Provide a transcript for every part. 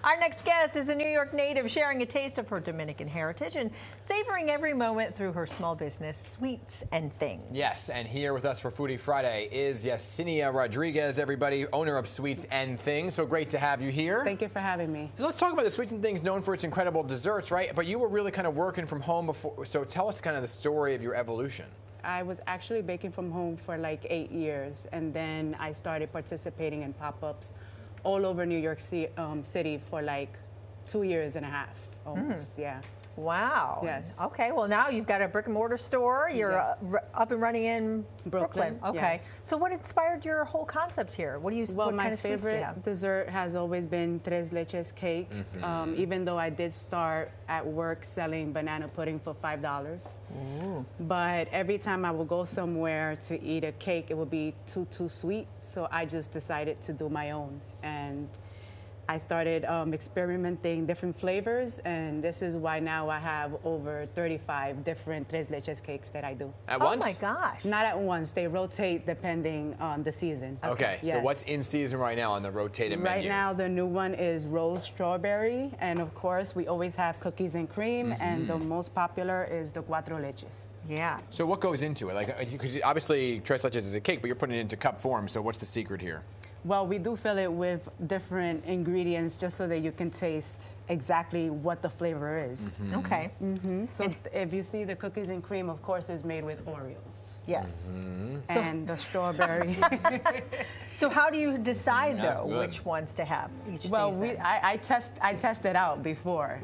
Our next guest is a New York native sharing a taste of her Dominican heritage and savoring every moment through her small business, Sweets and Things. Yes, and here with us for Foodie Friday is Yesenia Rodriguez, everybody, owner of Sweets and Things. So great to have you here. Thank you for having me. Let's talk about the Sweets and Things, known for its incredible desserts, right? But you were really kind of working from home before, so tell us kind of the story of your evolution. I was actually baking from home for like 8 years, and then I started participating in pop-ups all over New York City for like 2.5 years almost, yeah. Wow. Yes. Okay, well now you've got a brick and mortar store. You're up and running in Brooklyn. Okay. Yes. So what inspired your whole concept here? What do you? Well, what my kind of sweets do you favorite have? dessert has always been tres leches cake. Even though I did start at work selling banana pudding for $5. But every time I would go somewhere to eat a cake, it would be too sweet. So I just decided to do my own. And I started experimenting different flavors, and this is why now I have over 35 different tres leches cakes that I do. At once? Oh my gosh. Not at once. They rotate depending on the season. Okay, Yes. so what's in season right now on the rotated menu? Right now, the new one is rose strawberry, and of course, we always have cookies and cream, and the most popular is the cuatro leches. Yeah. So what goes into it? Like, because obviously tres leches is a cake, but you're putting it into cup form, so what's the secret here? Well, we do fill it with different ingredients just so that you can taste exactly what the flavor is. Okay. So if you see the cookies and cream, of course, is made with Oreos. Yes. And the strawberry. So how do you decide though good. which ones to have each Well, season? I test it out before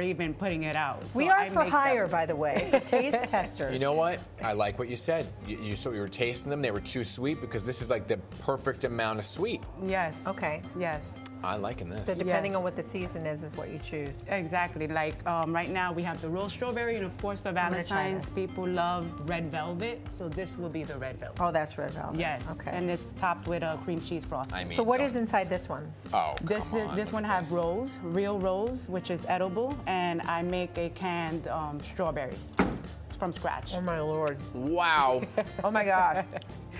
even putting it out. So We are I for make hire, them. by the way, for taste testers. You know what? I like what you said. You were tasting them. They were too sweet because this is like the perfect amount of sweet. Yes. Okay. Yes. I'm liking this. So depending Yes. on what the season is what you choose. Exactly. Like right now we have the rose strawberry, and of course for gonna try Valentine's, this. people love red velvet. So this will be the red velvet. Oh, that's red velvet. Yes. Okay. And it's topped with a cream cheese frosting. I mean, So what don't- is inside this one? Oh, This come on, this look one at has this. rose, real rose, which is edible, and I make a canned strawberry from scratch. Oh my Lord. Wow. Oh my gosh.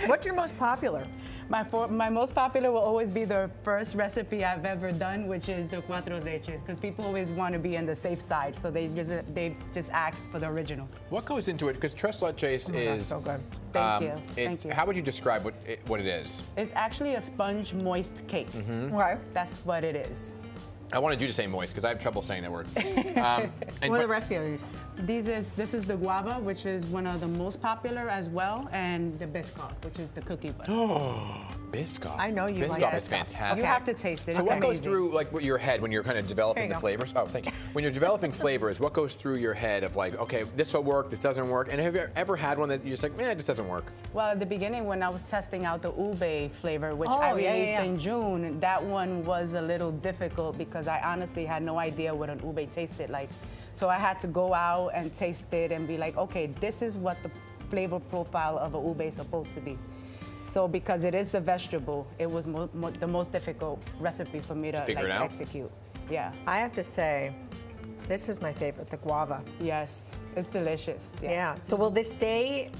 What's your most popular? My most popular will always be the first recipe I've ever done, which is the cuatro leches, because people always want to be on the safe side, so they just ask for the original. What goes into it? Because tres leches is so good. Thank you. It's, Thank you. how would you describe what it is? It's actually a sponge moist cake. Okay. That's what it is. I wanted you to say moist because I have trouble saying that word. What are the rest of these? This is the guava, which is one of the most popular as well, and the biscoff, which is the cookie butter. Biscoff. I know you like Biscoff that is stuff. fantastic. You have to taste it. So It's what goes amazing. through like your head when you're kind of developing Here you the go. flavors? Oh, thank you. When you're developing flavors, what goes through your head of like, okay, this will work, this doesn't work, and have you ever had one that you're just like, man, it just doesn't work? Well, at the beginning, when I was testing out the ube flavor, which Oh, I yeah, released yeah. in June, that one was a little difficult because I honestly had no idea what an ube tasted like. So I had to go out and taste it and be like, okay, this is what the flavor profile of an ube is supposed to be. So because it is the vegetable, it was the most difficult recipe for me to figure it out? execute. Yeah. I have to say, this is my favorite, the guava. Yes. It's delicious. Yeah. So will this stay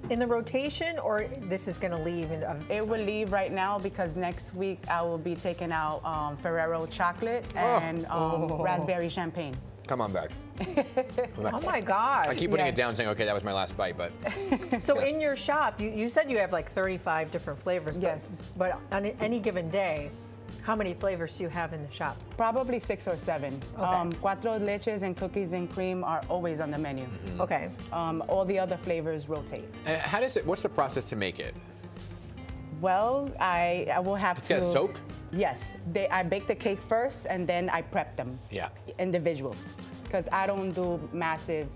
in the rotation, or this is going to leave? It will leave right now because next week I will be taking out Ferrero chocolate and raspberry champagne. Come on back. Oh my gosh. I keep putting it Yes. down saying, okay, that was my last bite, but So in your shop, you said you have like 35 different flavors. Yes. But on any given day, how many flavors do you have in the shop? Probably 6 or 7. Okay. Cuatro leches and cookies and cream are always on the menu. Okay. All the other flavors rotate. how does it? What's the process to make it? Well, I will have It's to. got to soak? Yes. I bake the cake first and then I prep them. Yeah. Individual. Because I don't do massive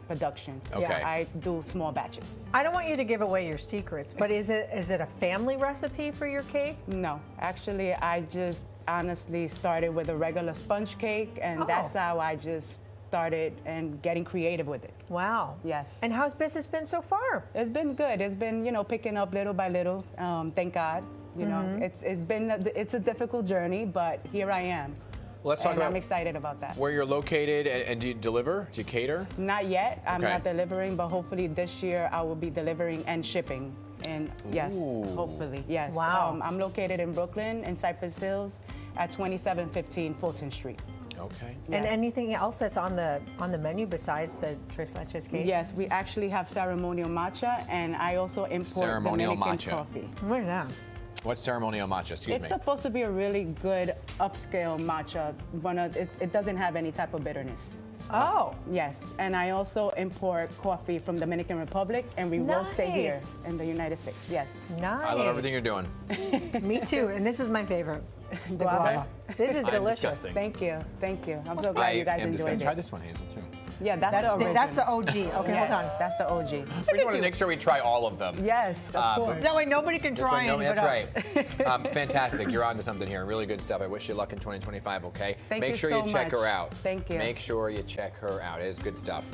production. Okay. I do small batches. I don't want you to give away your secrets, but is it a family recipe for your cake? No, actually, I just honestly started with a regular sponge cake, and that's how I just started and getting creative with it. Wow. Yes. And how's business been so far? It's been good. It's been, picking up little by little. Thank God. You know, it's a difficult journey, but here I am. Well, let's talk and about I'm excited about that. where you're located, and do you deliver? Do you cater? Not yet. I'm Okay. not delivering, but hopefully this year I will be delivering and shipping. And yes, Ooh. hopefully, yes. Wow. I'm located in Brooklyn, in Cypress Hills, at 2715 Fulton Street. Okay. And Yes. anything else that's on the menu besides the tres leches cake? Yes, we actually have ceremonial matcha, and I also import Ceremonial Dominican matcha. coffee. What is that? What's ceremonial matcha? Excuse It's me. supposed to be a really good upscale matcha. It doesn't have any type of bitterness. Oh, Yes, and I also import coffee from Dominican Republic, and we roast it here Nice. in the United States. Yes. nice. I love everything you're doing. Me too, and this is my favorite. The Guava. This is I'm delicious. disgusting. Thank you. Thank you. I'm so glad you guys am just enjoyed gonna try it. this one, Hazel, too. Yeah, that's the original. That's the OG. Okay, Yes, hold on. that's the OG. We just want to make sure we try all of them. Yes, of course. That way nobody can That's try right. any. That's right. Fantastic. You're on to something here. Really good stuff. I wish you luck in 2025, okay? Thank Make you sure so you check much. her out. Thank you. Make sure you check her out. It is good stuff.